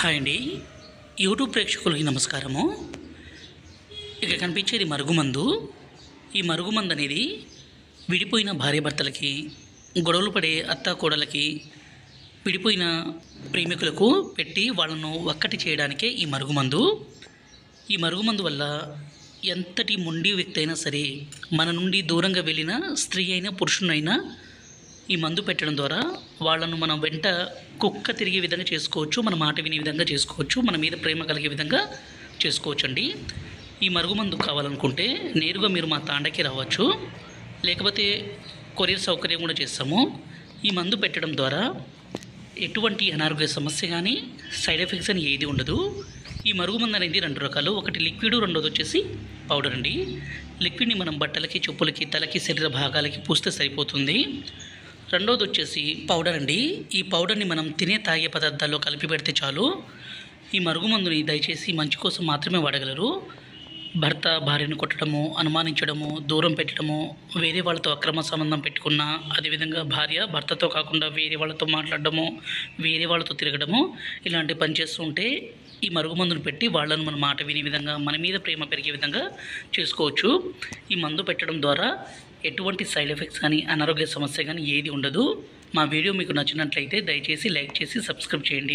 Hi అండి. YouTube ప్రేక్షకులకి నమస్కారము. ఇక కనిపించేది మరుగుమందు. ఈ మరుగుమందు అనేది విడిపోయిన భార్యాభర్తలకి, గొడవలు పడే అత్తాకోడలకి, విడిపోయిన ప్రేమికులకు పెట్టి వాళ్ళను ఒక్కటి చేయడానికే ఈ మరుగుమందు. ఈ మరుగుమందు వల్ల ఎంతటి మొండి వ్యక్తి అయినా సరే, మన నుండి దూరంగా వెళ్ళిన స్త్రీ అయినా పురుషునైనా ఈ మందు పెట్టడం ద్వారా వాళ్ళను మనం వెంట కుక్క తిరిగే విధంగా చేసుకోవచ్చు, మన మాట వినే విధంగా చేసుకోవచ్చు, మన మీద ప్రేమ కలిగే విధంగా చేసుకోవచ్చు అండి. ఈ మరుగుమందు కావాలనుకుంటే నేరుగా మీరు మా తాండకి రావచ్చు, లేకపోతే కొరియర్ సౌకర్యం కూడా చేస్తాము. ఈ మందు పెట్టడం ద్వారా ఎటువంటి అనారోగ్య సమస్య కానీ సైడ్ ఎఫెక్ట్స్ అని ఏది ఉండదు. ఈ మరుగుమందు అనేది రెండు రకాలు, ఒకటి లిక్విడ్, రెండోది వచ్చేసి పౌడర్ అండి. లిక్విడ్ని మనం బట్టలకి, చెప్పులకి, తలకి, శరీర భాగాలకి పూస్తే సరిపోతుంది. రెండోది వచ్చేసి పౌడర్ అండి. ఈ పౌడర్ని మనం తినే తాగే పదార్థాల్లో కలిపి పెడితే చాలు. ఈ మరుగుమందుని దయచేసి మంచి కోసం మాత్రమే వాడగలరు. భర్త భార్యను కొట్టడము, అనుమానించడము, దూరం పెట్టడము, వేరే వాళ్ళతో అక్రమ సంబంధం పెట్టుకున్న, అదేవిధంగా భార్య భర్తతో కాకుండా వేరే వాళ్ళతో మాట్లాడడము, వేరే వాళ్ళతో తిరగడము, ఇలాంటి పని చేస్తూ ఉంటే ఈ మరుగుమందును పెట్టి వాళ్ళను మన మాట వినే విధంగా, మన మీద ప్రేమ పెరిగే విధంగా చేసుకోవచ్చు. ఈ మందు పెట్టడం ద్వారా ఎటువంటి సైడ్ ఎఫెక్ట్స్ కానీ అనారోగ్య సమస్య కానీ ఏది ఉండదు. మా వీడియో మీకు నచ్చినట్లయితే దయచేసి లైక్ చేసి సబ్స్క్రైబ్ చేయండి.